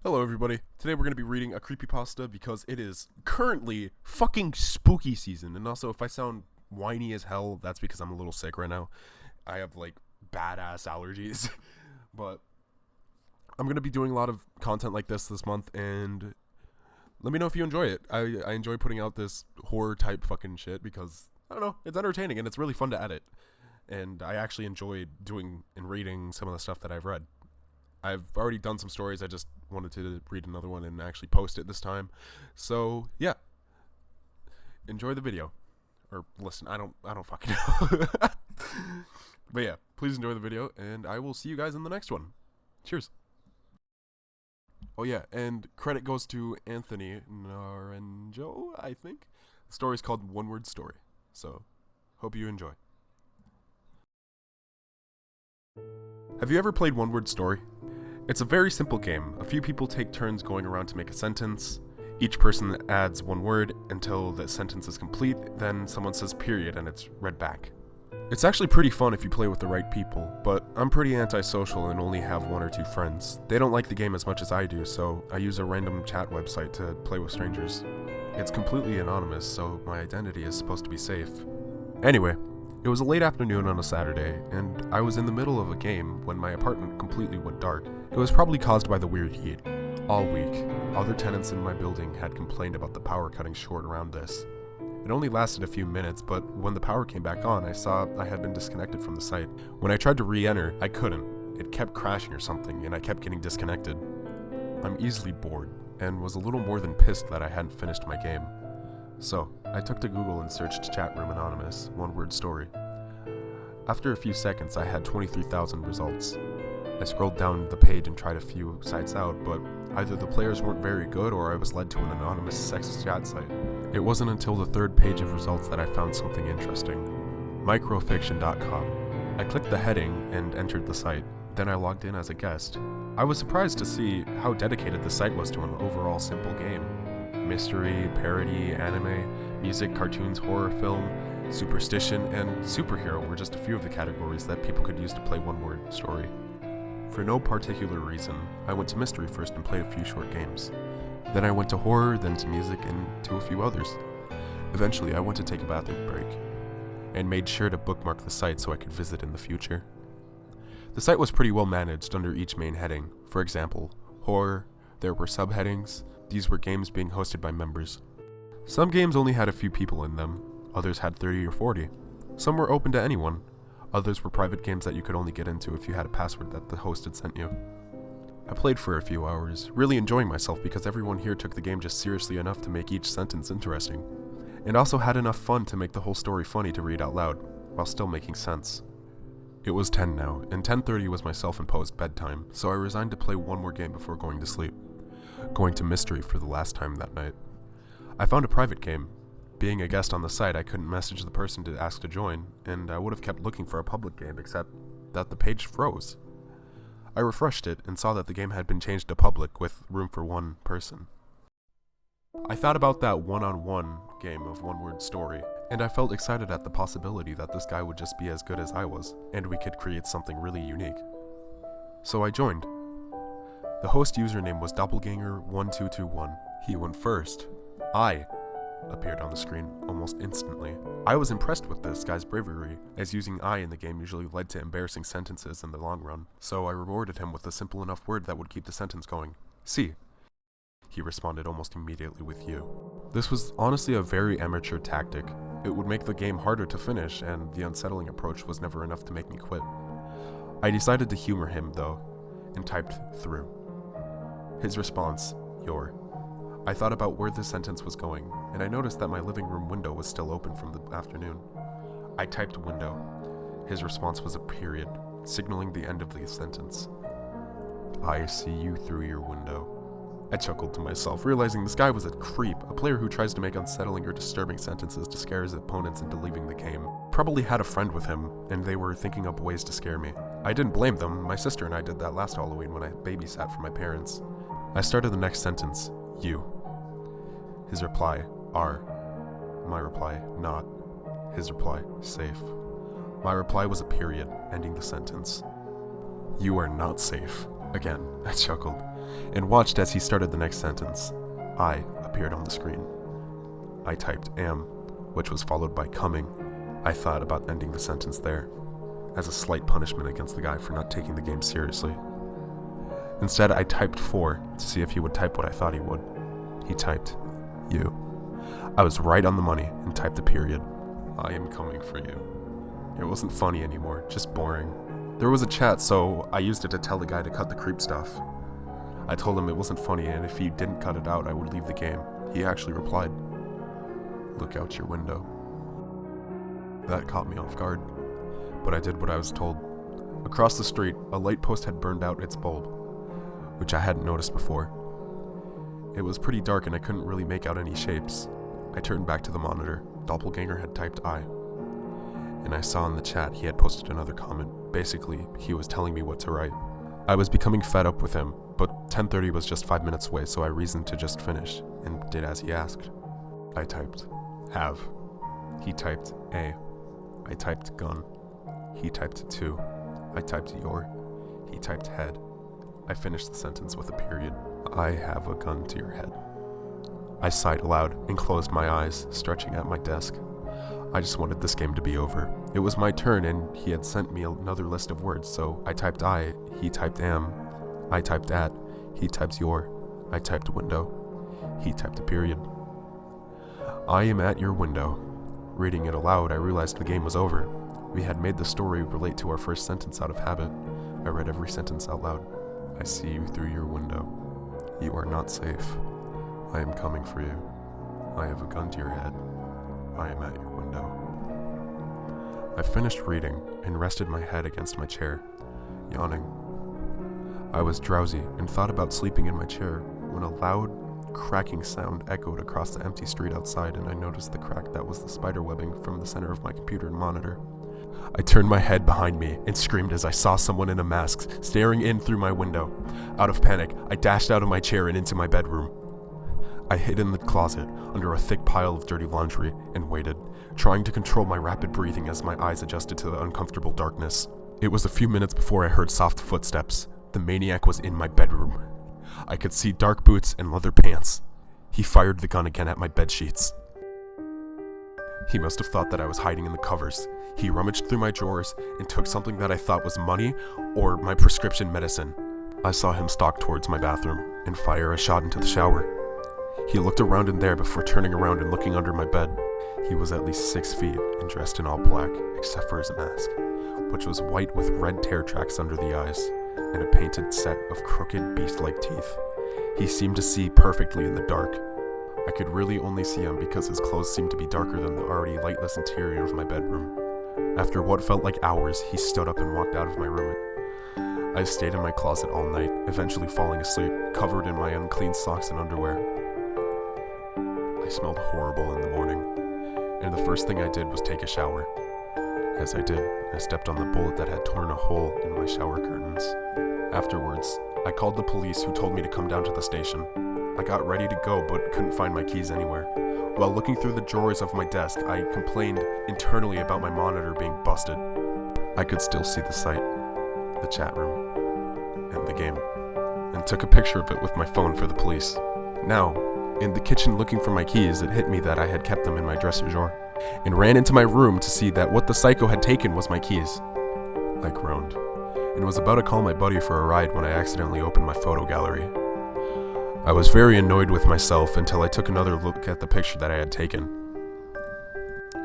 Hello everybody. Today we're going to be reading a creepypasta because it is currently fucking spooky season. And also if I sound whiny as hell, that's because I'm a little sick right now. I have like badass allergies. But I'm going to be doing a lot of content like this month, and let me know if you enjoy it. I enjoy putting out this horror type fucking shit because, I don't know, it's entertaining and it's really fun to edit. And I actually enjoy doing and reading some of the stuff that I've read. I've already done some stories. I just wanted to read another one and actually post it this time. So yeah, enjoy the video or listen. I don't fucking know. But yeah, please enjoy the video, and I will see you guys in the next one. Cheers. Oh yeah, and credit goes to Anthony Naranjo, I think. The story is called One Word Story. So hope you enjoy. Have you ever played One Word Story? It's a very simple game. A few people take turns going around to make a sentence. Each person adds one word until the sentence is complete, then someone says period and it's read back. It's actually pretty fun if you play with the right people, but I'm pretty antisocial and only have one or two friends. They don't like the game as much as I do, so I use a random chat website to play with strangers. It's completely anonymous, so my identity is supposed to be safe. Anyway, it was a late afternoon on a Saturday, and I was in the middle of a game when my apartment completely went dark. It was probably caused by the weird heat. All week, other tenants in my building had complained about the power cutting short around this. It only lasted a few minutes, but when the power came back on, I saw I had been disconnected from the site. When I tried to re-enter, I couldn't. It kept crashing or something, and I kept getting disconnected. I'm easily bored, and was a little more than pissed that I hadn't finished my game. So, I took to Google and searched chat room anonymous, one word story. After a few seconds, I had 23,000 results. I scrolled down the page and tried a few sites out, but either the players weren't very good or I was led to an anonymous sex chat site. It wasn't until the third page of results that I found something interesting. Microfiction.com. I clicked the heading and entered the site. Then I logged in as a guest. I was surprised to see how dedicated the site was to an overall simple game. Mystery, parody, anime, music, cartoons, horror, film, superstition, and superhero were just a few of the categories that people could use to play one word story. For no particular reason, I went to mystery first and played a few short games. Then I went to horror, then to music, and to a few others. Eventually, I went to take a bathroom break, and made sure to bookmark the site so I could visit in the future. The site was pretty well managed under each main heading. For example, horror, there were subheadings. These were games being hosted by members. Some games only had a few people in them, others had 30 or 40. Some were open to anyone. Others were private games that you could only get into if you had a password that the host had sent you. I played for a few hours, really enjoying myself because everyone here took the game just seriously enough to make each sentence interesting, and also had enough fun to make the whole story funny to read out loud, while still making sense. It was 10 now, and 10:30 was my self-imposed bedtime, so I resigned to play one more game before going to sleep. Going to mystery for the last time that night. I found a private game. Being a guest on the site, I couldn't message the person to ask to join, and I would have kept looking for a public game except that the page froze. I refreshed it and saw that the game had been changed to public with room for one person. I thought about that one-on-one game of one word story, and I felt excited at the possibility that this guy would just be as good as I was, and we could create something really unique. So I joined. The host username was Doppelganger1221. He went first. I appeared on the screen almost instantly. I was impressed with this guy's bravery, as using I in the game usually led to embarrassing sentences in the long run, so I rewarded him with a simple enough word that would keep the sentence going. See. He responded almost immediately with you. This was honestly a very amateur tactic. It would make the game harder to finish, and the unsettling approach was never enough to make me quit. I decided to humor him, though, and typed through. His response, your. I thought about where this sentence was going, and I noticed that my living room window was still open from the afternoon. I typed window. His response was a period, signaling the end of the sentence. I see you through your window. I chuckled to myself, realizing this guy was a creep, a player who tries to make unsettling or disturbing sentences to scare his opponents into leaving the game. Probably had a friend with him, and they were thinking up ways to scare me. I didn't blame them. My sister and I did that last Halloween when I babysat for my parents. I started the next sentence. You. His reply, are. My reply, not. His reply, safe. My reply was a period, ending the sentence. You are not safe. Again, I chuckled, and watched as he started the next sentence. I appeared on the screen. I typed am, which was followed by coming. I thought about ending the sentence there, as a slight punishment against the guy for not taking the game seriously. Instead, I typed 4 to see if he would type what I thought he would. He typed, you. I was right on the money and typed a period. I am coming for you. It wasn't funny anymore, just boring. There was a chat, so I used it to tell the guy to cut the creep stuff. I told him it wasn't funny, and if he didn't cut it out, I would leave the game. He actually replied, "Look out your window." That caught me off guard, but I did what I was told. Across the street, a light post had burned out its bulb, which I hadn't noticed before. It was pretty dark and I couldn't really make out any shapes. I turned back to the monitor. Doppelganger had typed I. And I saw in the chat he had posted another comment. Basically, he was telling me what to write. I was becoming fed up with him, but 10:30 was just 5 minutes away, so I reasoned to just finish, and did as he asked. I typed, have. He typed A. I typed gun. He typed 2. I typed your. He typed head. I finished the sentence with a period. I have a gun to your head. I sighed aloud and closed my eyes, stretching at my desk. I just wanted this game to be over. It was my turn and he had sent me another list of words, so I typed I, he typed am, I typed at, he typed your, I typed window, he typed a period. I am at your window. Reading it aloud, I realized the game was over. We had made the story relate to our first sentence out of habit. I read every sentence out loud. I see you through your window. You are not safe. I am coming for you. I have a gun to your head. I am at your window. I finished reading and rested my head against my chair, yawning. I was drowsy and thought about sleeping in my chair when a loud, cracking sound echoed across the empty street outside, and I noticed the crack that was the spider webbing from the center of my computer and monitor. I turned my head behind me and screamed as I saw someone in a mask staring in through my window. Out of panic, I dashed out of my chair and into my bedroom. I hid in the closet under a thick pile of dirty laundry and waited, trying to control my rapid breathing as my eyes adjusted to the uncomfortable darkness. It was a few minutes before I heard soft footsteps. The maniac was in my bedroom. I could see dark boots and leather pants. He fired the gun again at my bedsheets. He must have thought that I was hiding in the covers. He rummaged through my drawers and took something that I thought was money or my prescription medicine. I saw him stalk towards my bathroom and fire a shot into the shower. He looked around in there before turning around and looking under my bed. He was at least 6 feet and dressed in all black, except for his mask, which was white with red tear tracks under the eyes, and a painted set of crooked beast-like teeth. He seemed to see perfectly in the dark. I could really only see him because his clothes seemed to be darker than the already lightless interior of my bedroom. After what felt like hours, he stood up and walked out of my room. I stayed in my closet all night, eventually falling asleep, covered in my unclean socks and underwear. I smelled horrible in the morning, and the first thing I did was take a shower. As I did, I stepped on the bullet that had torn a hole in my shower curtains. Afterwards, I called the police, who told me to come down to the station. I got ready to go but couldn't find my keys anywhere. While looking through the drawers of my desk, I complained internally about my monitor being busted. I could still see the site, the chat room, and the game, and took a picture of it with my phone for the police. Now, in the kitchen looking for my keys, it hit me that I had kept them in my dresser drawer, and ran into my room to see that what the psycho had taken was my keys. I groaned, and was about to call my buddy for a ride when I accidentally opened my photo gallery. I was very annoyed with myself until I took another look at the picture that I had taken.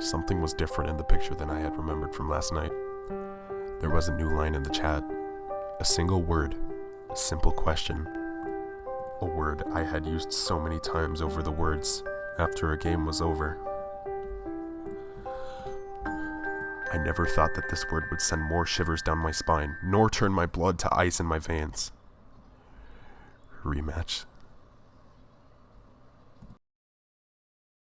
Something was different in the picture than I had remembered from last night. There was a new line in the chat, a single word, a simple question. A word I had used so many times over the words after a game was over. I never thought that this word would send more shivers down my spine, nor turn my blood to ice in my veins. Rematch.